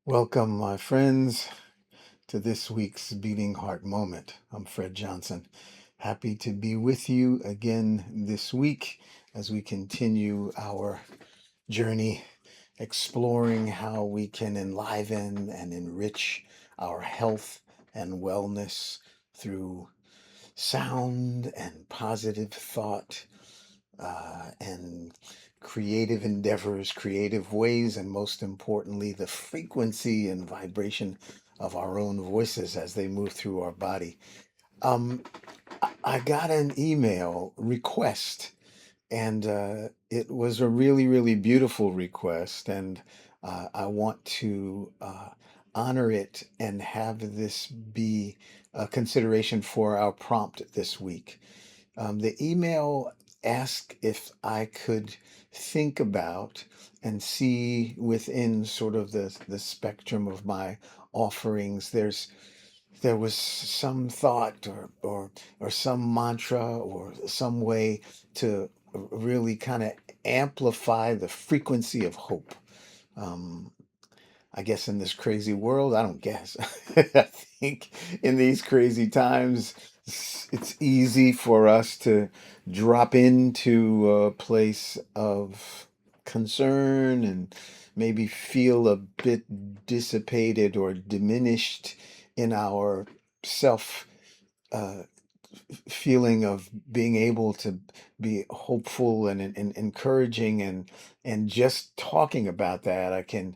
Welcome, my friends, to this week's Beating Heart Moment. I'm Fred Johnson. Happy to be with you again this week as we continue our journey exploring how we can enliven and enrich our health and wellness through sound and positive thought and creative endeavors, creative ways, and most importantly, the frequency and vibration of our own voices as they move through our body. Um, I got an email request, and it was a really, really beautiful request, and I want to honor it and have this be a consideration for our prompt this week. The email asked if I could think about and see within sort of the spectrum of my offerings. There was some thought or some mantra or some way to really kind of amplify the frequency of hope. Um, I guess in this crazy world, I don't guess. I think in these crazy times, it's easy for us to drop into a place of concern and maybe feel a bit dissipated or diminished in our self uh, feeling of being able to be hopeful and encouraging and just talking about that I can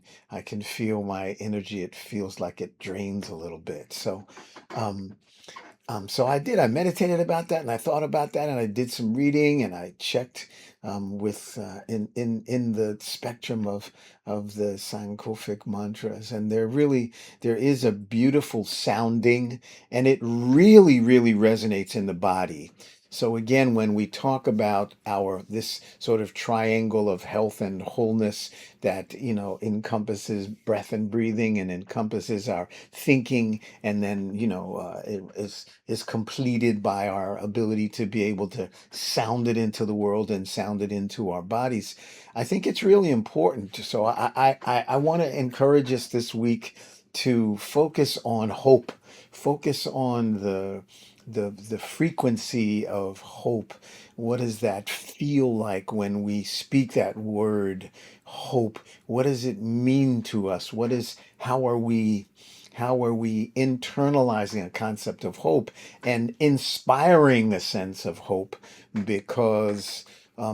feel my energy. It feels like it drains a little bit. Um so I meditated about that and I thought about that and I did some reading and I checked with in the spectrum of the Sankofic mantras, and there is a beautiful sounding, and it really, really resonates in the body. So again, when we talk about our this sort of triangle of health and wholeness that encompasses breath and breathing and encompasses our thinking, and then it is completed by our ability to be able to sound it into the world and sound it into our bodies. I think it's really important. So I want to encourage us this week to focus on hope, focus on the frequency of hope. What does that feel like when we speak that word hope? What does it mean to us? How are we internalizing a concept of hope and inspiring a sense of hope? Because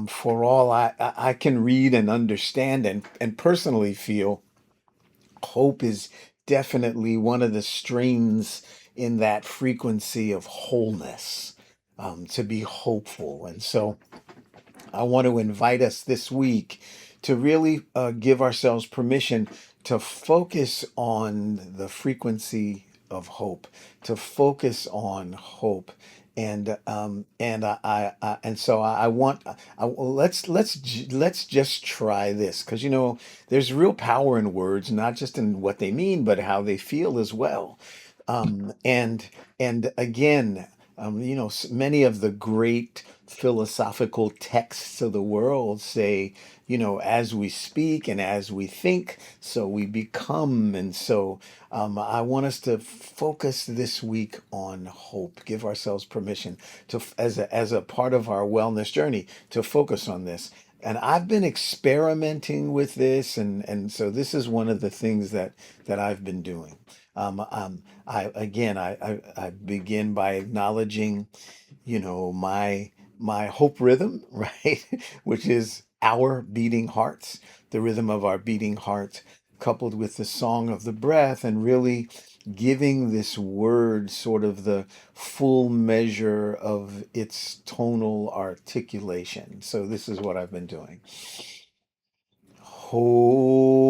for all I can read and understand and personally feel, hope is definitely one of the strains in that frequency of wholeness, to be hopeful. And so I want to invite us this week to really give ourselves permission to focus on the frequency of hope, to focus on hope. And so I want let's just try this, because there's real power in words, not just in what they mean, but how they feel as well. And again, many of the great philosophical texts of the world say, as we speak and as we think, so we become. And so I want us to focus this week on hope. Give ourselves permission to, as a part of our wellness journey, to focus on this. And I've been experimenting with this, and so this is one of the things that I've been doing. I begin by acknowledging, my hope rhythm, right? Which is our beating hearts, the rhythm of our beating heart, coupled with the song of the breath, and really giving this word sort of the full measure of its tonal articulation. So this is what I've been doing. Hope.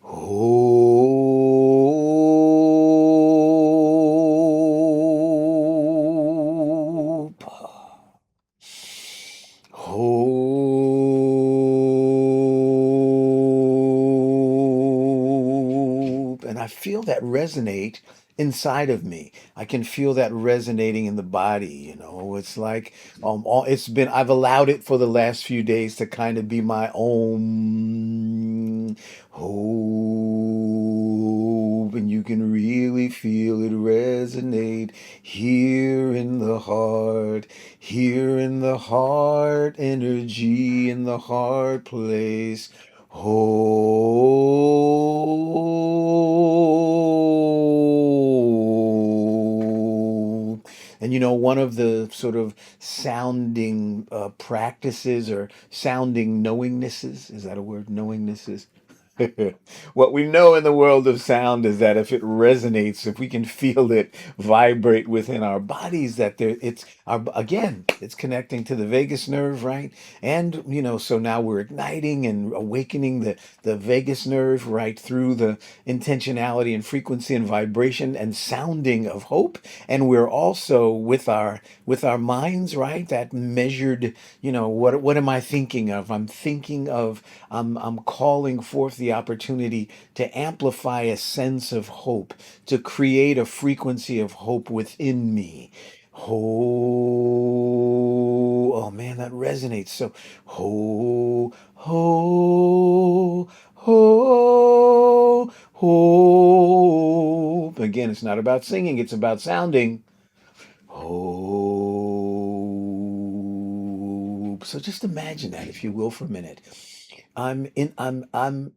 Hope. Hope. And I feel that resonate inside of me. I can feel that resonating in the body. It's like I've allowed it for the last few days to kind of be my own hope, and you can really feel it resonate here in the heart energy, in the heart place. Hold. And one of the sort of sounding practices or sounding knowingnesses, is that a word? Knowingnesses? What we know in the world of sound is that if it resonates, if we can feel it vibrate within our bodies, that it's connecting to the vagus nerve, right? And so now we're igniting and awakening the vagus nerve right through the intentionality and frequency and vibration and sounding of hope. And we're also with our minds, right? That measured, what am I thinking of? I'm calling forth the opportunity to amplify a sense of hope, to create a frequency of hope within me. Oh man, that resonates. So, hope. Again, it's not about singing, it's about sounding. Hope. So just imagine that, if you will, for a minute. I'm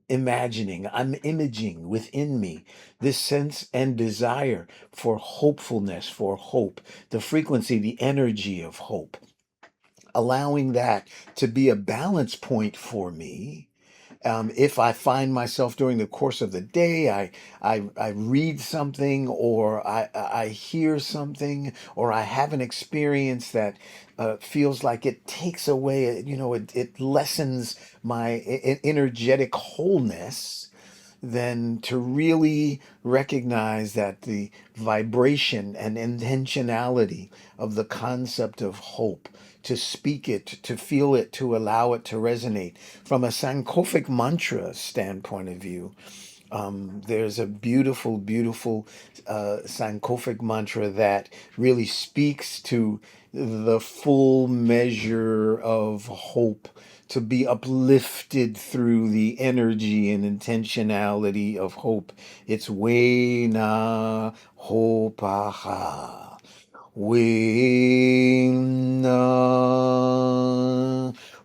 imagining, I'm imaging within me this sense and desire for hopefulness, for hope, the frequency, the energy of hope, allowing that to be a balance point for me. If I find myself during the course of the day, I read something, or I hear something, or I have an experience that feels like it takes away, it lessens my energetic wholeness, then to really recognize that the vibration and intentionality of the concept of hope, to speak it, to feel it, to allow it to resonate from a Sankofic mantra standpoint of view. There's a beautiful, beautiful Sankofic mantra that really speaks to the full measure of hope, to be uplifted through the energy and intentionality of hope. It's WAINA HOPA. WAINA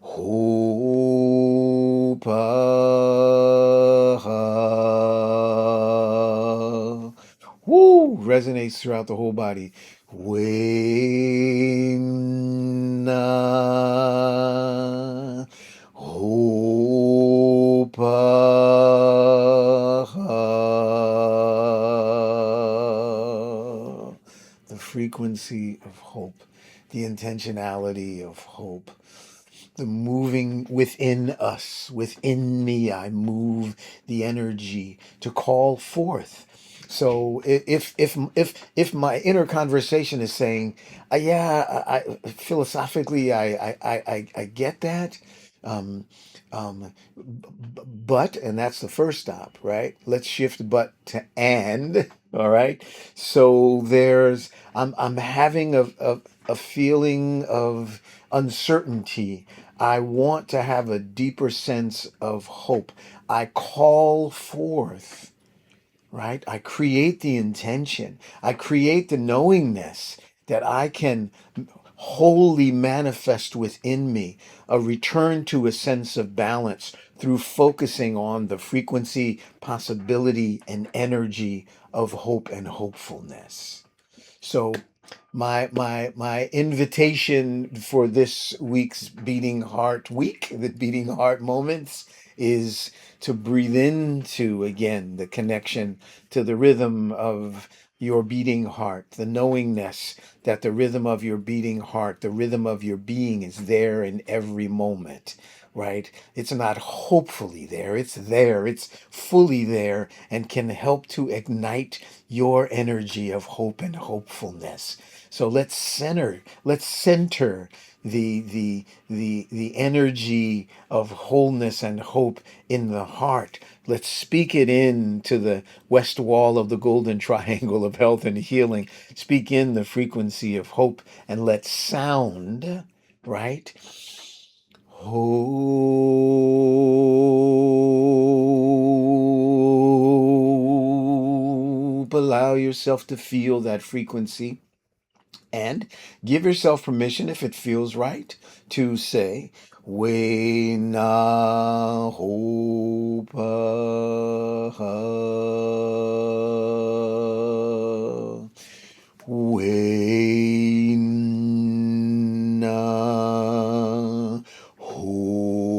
HOPA. Woo! Resonates throughout the whole body. WAINA HOPA. The frequency of hope, the intentionality of hope, the moving within us, within me. I move the energy to call forth. So if my inner conversation is saying, yeah, philosophically, I get that. Um, but, and that's the first stop, right? Let's shift but to and. All right. So I'm having a feeling of uncertainty. I want to have a deeper sense of hope. I call forth, right? I create the intention. I create the knowingness that I can wholly manifest within me a return to a sense of balance through focusing on the frequency, possibility, and energy of hope and hopefulness. So my invitation for this week's Beating Heart Week, the Beating Heart Moments, is to breathe into again the connection to the rhythm of your beating heart, the knowingness that the rhythm of your beating heart, the rhythm of your being is there in every moment, right? It's not hopefully there, it's fully there, and can help to ignite your energy of hope and hopefulness. So let's center the energy of wholeness and hope in the heart. Let's speak it into the west wall of the golden triangle of health and healing. Speak in the frequency of hope and let sound, right? Hope. Allow yourself to feel that frequency and give yourself permission, if it feels right, to say, WAINA HOPA. WAINA HOPA.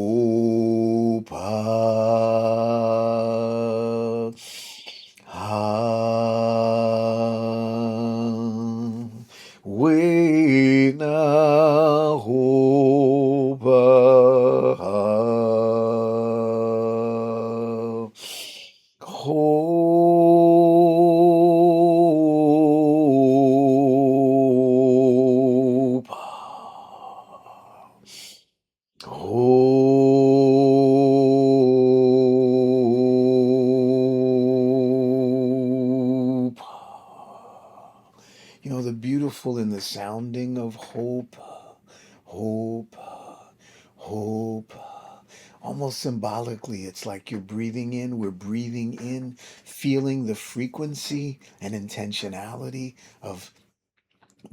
WAINA HOPA. Hope. Hope. You know, the beautiful in the sounding of hope, hope, hope. Almost symbolically, it's like you're breathing in, we're breathing in, feeling the frequency and intentionality of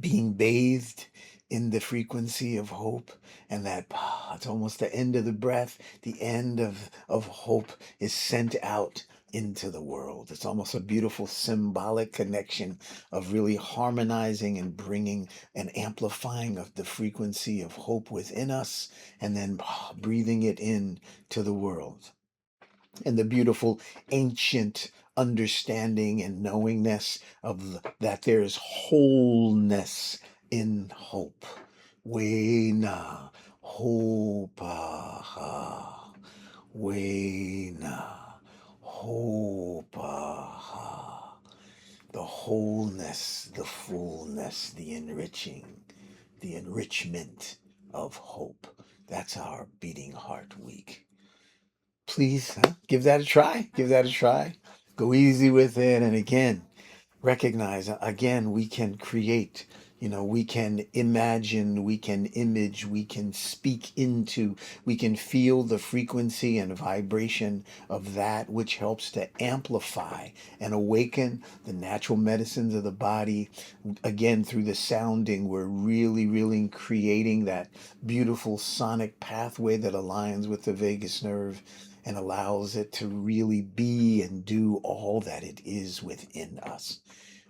being bathed in the frequency of hope, and that it's almost the end of the breath, the end of hope is sent out into the world. It's almost a beautiful symbolic connection of really harmonizing and bringing and amplifying of the frequency of hope within us, and then breathing it in to the world, and the beautiful ancient understanding and knowingness of that there is wholeness in hope. Waina hopa. Waina hopa. The wholeness, the fullness, the enriching, the enrichment of hope. That's our Beating Heart Week. Please give that a try. Give that a try. Go easy with it. And again, recognize again, we can create, we can imagine, we can image, we can speak into, we can feel the frequency and vibration of that which helps to amplify and awaken the natural medicines of the body. Again, through the sounding, we're really, really creating that beautiful sonic pathway that aligns with the vagus nerve and allows it to really be and do all that it is within us.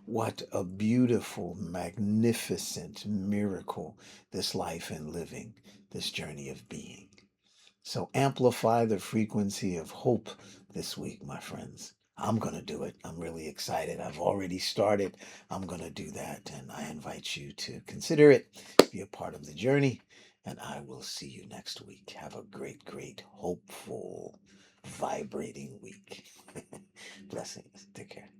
What a beautiful, magnificent miracle this life and living, this journey of being. So amplify the frequency of hope this week, my friends. I'm going to do it. I'm really excited. I've already started. I'm going to do that. And I invite you to consider it, be a part of the journey. And I will see you next week. Have a great, great, hopeful, vibrating week. Blessings. Take care.